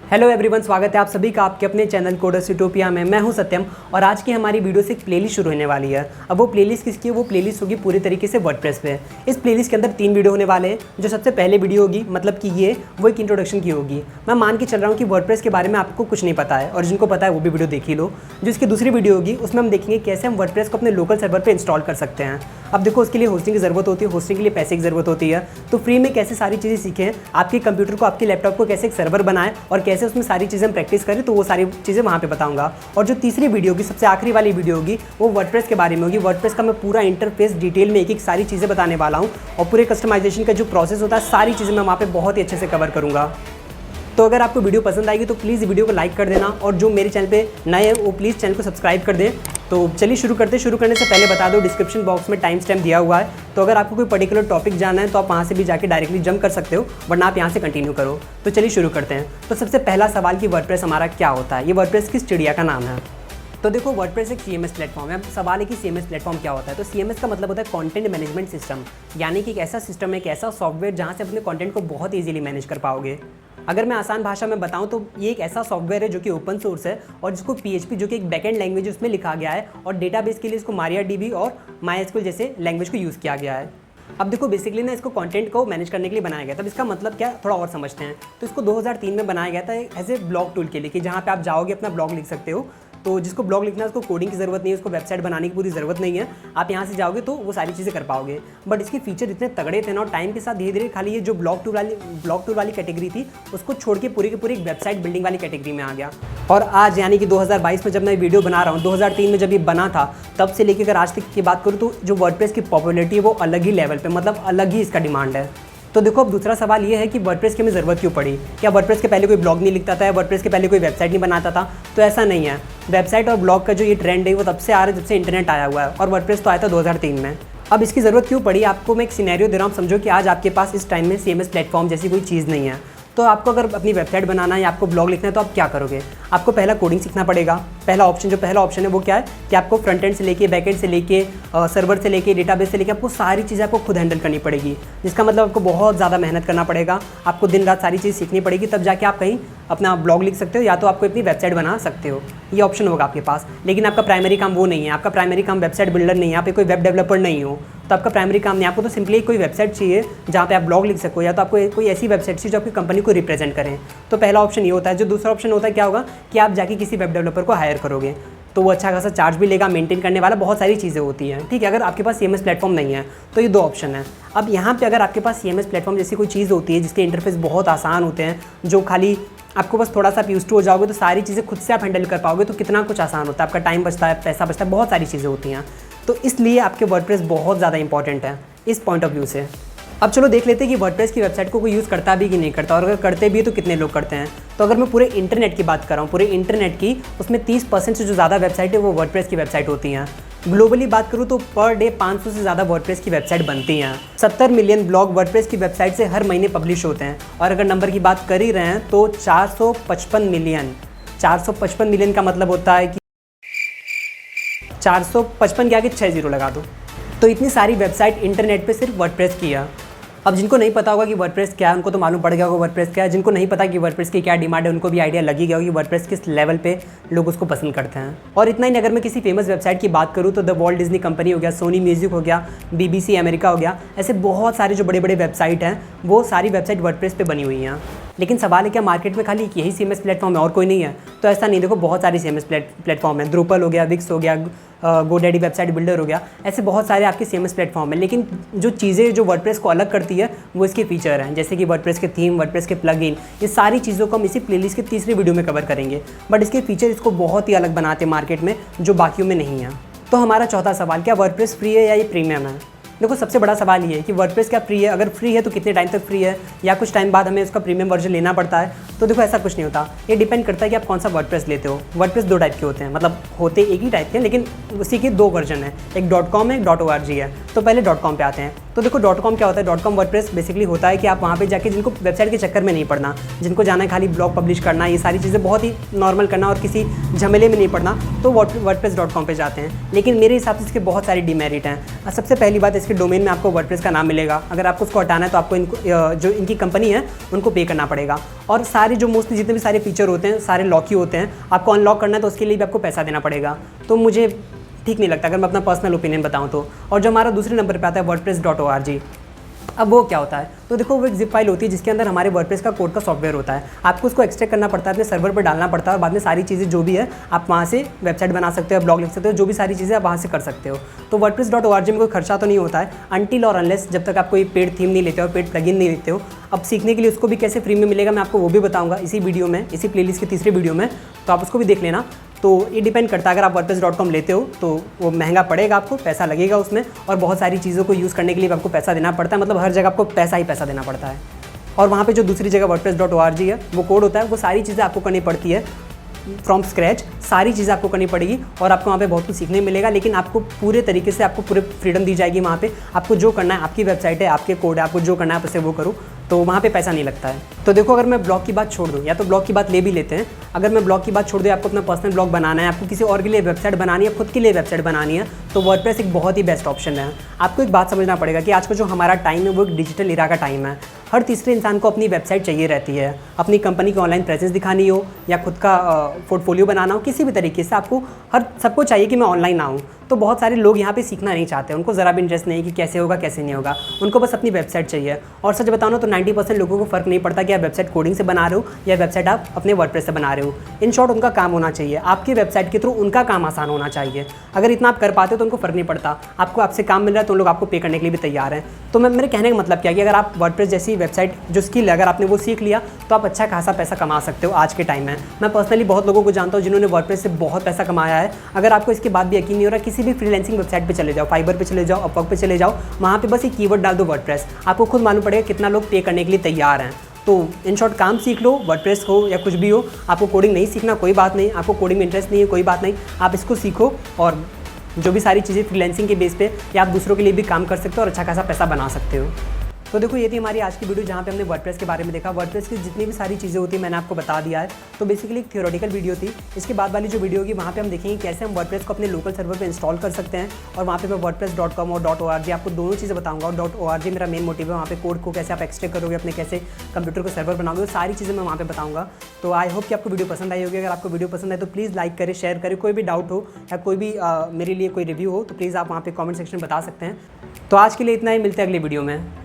Hello everyone, स्वागत है आप सभी का आपके अपने चैनल कोडर्स यूटोपिया में। मैं हूं सत्यम और आज की हमारी वीडियो से एक प्लेलिस्ट शुरू होने वाली है। अब वो प्लेलिस्ट किसकी है? वो प्लेलिस्ट होगी पूरी तरीके से वर्डप्रेस पे। इस प्लेलिस्ट के अंदर 3 वीडियो होने वाले हैं। जो सबसे पहले वीडियो होगी, मतलब कि ये वो एक इंट्रोडक्शन की होगी। मैं मान के चल रहा हूँ कि वर्डप्रेस के बारे में आपको कुछ नहीं पता है, और जिनको पता है वो भी वीडियो देख ही लो। जो इसकी दूसरी वीडियो होगी उसमें हम देखेंगे कैसे हम वर्डप्रेस को अपने लोकल सर्वर पर इंस्टॉल कर सकते हैं। अब देखो, उसके लिए होस्टिंग की ज़रूरत होती है, होस्टिंग के लिए पैसे की ज़रूरत होती है। तो फ्री में कैसे सारी चीज़ें सीखें, आपके कंप्यूटर को, आपके लैपटॉप को कैसे एक सर्वर बनाएं और कैसे उसमें सारी चीज़ें प्रैक्टिस करें, तो वो सारी चीज़ें वहाँ पे बताऊंगा। और जो तीसरी वीडियो होगी, सबसे आखिरी वाली वीडियो होगी, वो वर्डप्रेस के बारे में होगी। वर्डप्रेस का मैं पूरा इंटरफेस डिटेल में एक सारी चीज़ें बताने वाला हूँ, और पूरे कस्टमाइजेशन का जो प्रोसेस होता है, सारी चीज़ें मैं वहाँ पे बहुत ही अच्छे से कवर करूँगा। तो अगर आपको वीडियो पसंद आएगी तो प्लीज़ वीडियो को लाइक कर देना, और जो मेरे चैनल पे नए हैं वो प्लीज़ चैनल को सब्सक्राइब कर दें। तो चलिए शुरू करते हैं। शुरू करने से पहले बता दो, डिस्क्रिप्शन बॉक्स में टाइम स्टैम्प दिया हुआ है, तो अगर आपको कोई पर्टिकुलर टॉपिक जानना है तो आप वहाँ से भी जाके डायरेक्टली जंप कर सकते हो, वरना आप यहाँ से कंटिन्यू करो। तो चलिए शुरू करते हैं। तो सबसे पहला सवाल कि वर्डप्रेस हमारा क्या होता है, ये वर्डप्रेस किस चिड़िया का नाम है? तो देखो, वर्डप्रेस एक सीएमएस प्लेटफॉर्म है। अब सवाल है कि सीएमएस प्लेटफॉर्म क्या होता है। तो सीएमएस का मतलब होता है कंटेंट मैनेजमेंट सिस्टम, यानी कि एक ऐसा सिस्टम है, एक ऐसा सॉफ्टवेयर जहाँ से अपने कंटेंट को बहुत ईजिली मैनेज कर पाओगे। अगर मैं आसान भाषा में बताऊं तो ये एक ऐसा सॉफ्टवेयर है जो कि ओपन सोर्स है, और जिसको PHP जो कि एक बैकएंड लैंग्वेज उसमें लिखा गया है, और डेटाबेस के लिए इसको MariaDB और MySQL जैसे लैंग्वेज को यूज़ किया गया है। अब देखो, बेसिकली ना इसको कंटेंट को मैनेज करने के लिए बनाया गया था। अब इसका मतलब क्या, थोड़ा और समझते हैं। तो इसको 2003 में बनाया गया था एज ए ब्लॉग टूल के लिए, कि जहाँ पे आप जाओगे अपना ब्लॉग लिख सकते हो। तो जिसको ब्लॉग लिखना है उसको कोडिंग की ज़रूरत नहीं है, उसको वेबसाइट बनाने की पूरी ज़रूरत नहीं है। आप यहाँ से जाओगे तो वो सारी चीज़ें कर पाओगे। बट इसके फीचर इतने तगड़े थे ना, और टाइम के साथ धीरे धीरे खाली ये जो ब्लॉग टूल वाली कैटेगरी थी उसको छोड़ के पूरी की पूरी एक वेबसाइट बिल्डिंग वाली कैटेगरी में आ गया। और आज यानी कि 2022 में जब मैं वीडियो बना रहा हूँ, 2003 में जब ये बना था तब से लेकर अगर आज तक की बात करूँ तो जो वर्डप्रेस की पॉपुलैरिटी है वो अलग ही लेवल पे, मतलब अलग ही इसका डिमांड है। तो देखो, अब दूसरा सवाल ये है कि वर्डप्रेस की हमें ज़रूरत क्यों पड़ी? क्या वर्डप्रेस के पहले कोई ब्लॉग नहीं लिखता था, या वर्डप्रेस के पहले कोई वेबसाइट नहीं बनाता था? तो ऐसा नहीं है। वेबसाइट और ब्लॉग का जो ये ट्रेंड है वो तब से आ रहा है जब से इंटरनेट आया हुआ है, और वर्डप्रेस तो आया था 2003 में। अब इसकी ज़रूरत क्यों पड़ी? आपको मैं एक सिनेरियो दे रहा हूँ, समझो कि आज आपके पास इस टाइम में सीएमएस प्लेटफॉर्म जैसी कोई चीज़ नहीं है। तो आपको अगर अपनी वेबसाइट बनाना है या आपको ब्लॉग लिखना है तो आप क्या करोगे? आपको पहला कोडिंग सीखना पड़ेगा। पहला ऑप्शन है वो क्या है कि आपको फ्रंट एंड से लेके बैक एंड से लेके सर्वर से लेके डेटाबेस से लेके आपको सारी चीज़ें आपको खुद हैंडल करनी पड़ेगी, जिसका मतलब आपको बहुत ज़्यादा मेहनत करना पड़ेगा। आपको दिन रात सारी चीज़ सीखनी पड़ेगी, तब जाके आप कहीं अपना ब्लॉग लिख सकते हो, या तो आपको अपनी वेबसाइट बना सकते हो। ये ऑप्शन होगा आपके पास। लेकिन आपका प्राइमरी काम वो नहीं है, आपका प्राइमरी काम वेबसाइट बिल्डर नहीं है, आप कोई वेब डेवलपर नहीं हो, तो आपका प्राइमरी काम नहीं। आपको तो सिंपली कोई वेबसाइट चाहिए जहाँ पे आप ब्लॉग लिख सको, या तो आपको कोई ऐसी वेबसाइट चाहिए जो आपकी कंपनी को रिप्रेजेंट करें। तो पहला ऑप्शन ये होता है। जो दूसरा ऑप्शन होता है क्या होगा कि आप जाके किसी वेब डेवलपर को हायर करोगे, तो वो अच्छा खासा चार्ज भी लेगा, मेंटेन करने वाला, बहुत सारी चीज़ें होती हैं, ठीक है। अगर आपके पास सीएमएस प्लेटफॉर्म नहीं है तो ये 2 ऑप्शन है। अब यहाँ पे अगर आपके पास सीएमएस प्लेटफॉर्म जैसी कोई चीज़ होती है जिसके इंटरफेस बहुत आसान होते हैं, जो खाली आपको बस थोड़ा सा आप यूज़ टू हो जाओगे तो सारी चीज़ें खुद से आप हैंडल कर पाओगे, तो कितना कुछ आसान होता है, आपका टाइम बचता है, पैसा बचता है, बहुत सारी चीज़ें होती हैं। तो इसलिए आपके वर्डप्रेस बहुत ज़्यादा इंपॉर्टेंट है इस पॉइंट ऑफ व्यू से। अब चलो देख लेते हैं कि वर्डप्रेस की वेबसाइट को कोई यूज़ करता भी कि नहीं करता, और अगर करते भी तो कितने लोग करते हैं। तो अगर मैं पूरे इंटरनेट की बात कर रहा हूँ, पूरे इंटरनेट की, उसमें 30% से जो ज़्यादा वेबसाइट है वो वर्डप्रेस की वेबसाइट होती हैं। ग्लोबली बात करूँ तो पर डे 500 से ज़्यादा वर्डप्रेस की वेबसाइट बनती हैं। 70 मिलियन ब्लॉग वर्डप्रेस की वेबसाइट से हर महीने पब्लिश होते हैं। और अगर नंबर की बात कर ही रहे हैं तो 455 मिलियन का मतलब होता है कि 455 के आगे 6 जीरो लगा दो। तो इतनी सारी वेबसाइट इंटरनेट पे सिर्फ वर्डप्रेस की है। अब जिनको नहीं पता होगा कि वर्डप्रेस क्या है, उनको तो मालूम पड़ गया होगा वर्डप्रेस क्या है। जिनको नहीं पता कि वर्डप्रेस की क्या डिमांड है, उनको भी आइडिया लगी गया होगा कि वर्डप्रेस किस लेवल पे लोग उसको पसंद करते हैं। और इतना ही, अगर मैं किसी फेमस वेबसाइट की बात करूँ तो द वॉल्ट डिज्नी कंपनी हो गया, सोनी म्यूजिक हो गया, BBC अमेरिका हो गया, ऐसे बहुत सारे जो बड़े बड़े वेबसाइट हैं वो सारी वेबसाइट वर्डप्रेस पे बनी हुई हैं। लेकिन सवाल है क्या मार्केट में खाली यही सीएमएस प्लेटफॉर्म है और कोई नहीं है? तो ऐसा नहीं। देखो, बहुत सारे सीएमएस प्लेटफॉर्म है। ड्रूपल हो गया, विक्स हो गया, GoDaddy वेबसाइट बिल्डर हो गया, ऐसे बहुत सारे आपके सीएमएस प्लेटफॉर्म है। लेकिन जो चीज़ें जो वर्डप्रेस को अलग करती है वो इसके फीचर हैं, जैसे कि वर्डप्रेस के थीम, वर्डप्रेस के प्लगइन, ये सारी चीज़ों को हम इसी प्लेलिस्ट के तीसरी वीडियो में कवर करेंगे। बट इसके फीचर इसको बहुत ही अलग बनाते हैं मार्केट में, जो बाकियों में नहीं है। तो हमारा चौथा सवाल, क्या वर्डप्रेस फ्री है या ये प्रीमियम है? देखो, सबसे बड़ा सवाल ये है कि वर्डप्रेस क्या फ्री है? अगर फ्री है तो कितने टाइम तक फ्री है, या कुछ टाइम बाद हमें उसका प्रीमियम वर्जन लेना पड़ता है? तो देखो, ऐसा कुछ नहीं होता। ये डिपेंड करता है कि आप कौन सा वर्डप्रेस लेते हो। वर्डप्रेस 2 टाइप के होते हैं, मतलब होते एक ही टाइप के, लेकिन उसी के 2 वर्जन है। एक .com है, एक .org है। तो पहले .com पे आते हैं। तो देखो .com क्या होता है, .com वर्डप्रेस बेसिकली होता है कि आप वहाँ पे जाके, जिनको वेबसाइट के चक्कर में नहीं पड़ना, जिनको जाना है खाली ब्लॉग पब्लिश करना, ये सारी चीज़ें बहुत ही नॉर्मल करना और किसी झमेले में नहीं पड़ना, तो wordpress.com पे जाते हैं। लेकिन मेरे हिसाब से इसके बहुत सारे डिमेरिट हैं। सबसे पहली बात, इसके डोमेन में आपको वर्डप्रेस का नाम मिलेगा, अगर आपको उसको हटाना है तो आपको जो इनकी कंपनी है उनको पे करना पड़ेगा। और सारे जो मोस्टली जितने भी सारे फीचर होते हैं सारे लॉक ही होते हैं, आपको अनलॉक करना है तो उसके लिए भी आपको पैसा देना पड़ेगा। तो मुझे ठीक नहीं लगता, अगर मैं अपना पर्सनल ओपिनियन बताऊं तो। और जो हमारा दूसरे नंबर पे आता है wordpress.org, अब वो क्या होता है, तो देखो वो एक जिप फाइल होती है जिसके अंदर हमारे वर्डप्रेस का कोड का सॉफ्टवेयर होता है। आपको उसको एक्सट्रैक्ट करना पड़ता है, अपने सर्वर पर डालना पड़ता है, और बाद में सारी चीज़ें जो भी है आप वहाँ से वेबसाइट बना सकते हो, ब्लॉग लिख सकते हो, जो भी सारी चीज़ें आप वहाँ से कर सकते हो। तो wordpress.org में कोई खर्चा तो नहीं होता है अनटिल और अनलेस जब तक आप कोई पेड थीम नहीं लेते हो, पेड प्लगइन नहीं लेते हो। अब सीखने के लिए उसको भी कैसे फ्री में मिलेगा मैं आपको वो भी बताऊँगा इसी वीडियो में, इसी प्लेलिस्ट के तीसरे वीडियो में, तो आप उसको भी देख लेना। तो ये डिपेंड करता है, अगर आप wordpress.com लेते हो तो वो महंगा पड़ेगा, आपको पैसा लगेगा उसमें, और बहुत सारी चीज़ों को यूज़ करने के लिए आपको पैसा देना पड़ता है, मतलब हर जगह आपको पैसा ही पैसा देना पड़ता है। और वहाँ पे जो दूसरी जगह wordpress.org है, वो कोड होता है, वो सारी चीज़ें आपको करनी पड़ती है फ्रॉम स्क्रैच, सारी चीज़ें आपको करनी पड़ेगी और आपको वहाँ पे बहुत कुछ सीखने मिलेगा। लेकिन आपको पूरे तरीके से आपको पूरे फ्रीडम दी जाएगी वहाँ पे, आपको जो करना है, आपकी वेबसाइट है, आपके कोड है, आपको जो करना है आप उसे वो करो, तो वहाँ पे पैसा नहीं लगता है। तो देखो, अगर मैं ब्लॉग की बात छोड़ दूँ, या तो ब्लॉग की बात ले भी लेते हैं, अगर मैं ब्लॉग की बात छोड़ दूँ, आपको अपना पर्सनल ब्लॉग बनाना है, आपको किसी और के लिए वेबसाइट बनानी है, खुद के लिए वेबसाइट बनानी है, तो वर्डप्रेस एक बहुत ही बेस्ट ऑप्शन है। आपको एक बात समझना पड़ेगा कि आज का जो हमारा टाइम है वो एक डिजिटल इरा का टाइम है। हर तीसरे इंसान को अपनी वेबसाइट चाहिए रहती है, अपनी कंपनी की ऑनलाइन प्रेजेंस दिखानी हो या खुद का पोर्टफोलियो बनाना हो, किसी भी तरीके से आपको सबको चाहिए कि मैं ऑनलाइन आऊँ। तो बहुत सारे लोग यहाँ पे सीखना नहीं चाहते, उनको ज़रा भी इंटरेस्ट नहीं कि कैसे होगा कैसे नहीं होगा, उनको बस अपनी वेबसाइट चाहिए। और सच बताओ ना तो 90% लोगों को फ़र्क नहीं पड़ता कि आप वेबसाइट कोडिंग से बना रहे हो या वेबसाइट आप अपने वर्डप्रेस से बना रहे हो। इन शॉर्ट उनका काम होना चाहिए, आपकी वेबसाइट के थ्रू उनका काम आसान होना चाहिए। अगर इतना आप कर पाते हो तो उनको फ़र्क नहीं पड़ता, आपको आपसे काम मिल रहा है तो लोग आपको पे करने के लिए भी तैयार हैं। तो मेरे कहने का मतलब क्या है कि अगर आप वर्डप्रेस जैसी वेबसाइट जो स्किल है अगर आपने वो सीख लिया तो आप अच्छा खासा पैसा कमा सकते हो आज के टाइम में। मैं पर्सनली बहुत लोगों को जानता हूँ जिन्होंने वर्डप्रेस से बहुत पैसा कमाया है। अगर आपको इसके बाद भी यकीन नहीं हो रहा, किसी भी फ्रीलांसिंग वेबसाइट पे चले जाओ, फाइबर पे चले जाओ, अपवर्क पे चले जाओ, वहाँ पे बस एक कीवर्ड डाल दो वर्डप्रेस, आपको खुद मालूम पड़ेगा कितना लोग पे करने के लिए तैयार हैं। तो इन शॉर्ट काम सीख लो, वर्डप्रेस हो या कुछ भी हो। आपको कोडिंग नहीं सीखना कोई बात नहीं, आपको कोडिंग में इंटरेस्ट नहीं है कोई बात नहीं, आप इसको सीखो और जो भी सारी चीज़ें फ्रीलांसिंग के बेस पे या आप दूसरों के लिए भी काम कर सकते हो और अच्छा खासा पैसा बना सकते हो। तो देखो, ये थी हमारी आज की वीडियो जहाँ पे हमने वर्डप्रेस के बारे में देखा। वर्डप्रेस की जितनी भी सारी चीज़ें होती है मैंने आपको बता दिया है। तो बेसिकली एक थियोरेटिकल वीडियो थी। इसके बाद वाली जो वीडियो होगी वहाँ पे हम देखेंगे कैसे हम वर्डप्रेस को अपने लोकल सर्वर पे इंस्टॉल कर सकते हैं। और वहाँ पे मैं wordpress.com और .org आपको दोनों चीज़ें बताऊँगा। और .org मेरा मेन मोटिव है, वहाँ पे कोड को कैसे आप एक्सट्रैक्ट करोगे, अपने कैसे कंप्यूटर को सर्वर बनाओगे, वो सारी चीज़ें मैं वहाँ पे बताऊँगा। तो आई होप कि आपको वीडियो पसंद आई होगी। अगर आपको वीडियो पसंद आए तो प्लीज़ लाइक करें, शेयर करें। कोई भी डाउट हो या कोई भी मेरे लिए कोई रिव्यू हो तो प्लीज़ आप वहाँ पे कमेंट सेक्शन में बता सकते हैं। तो आज के लिए इतना ही, मिलते हैं अगली वीडियो में।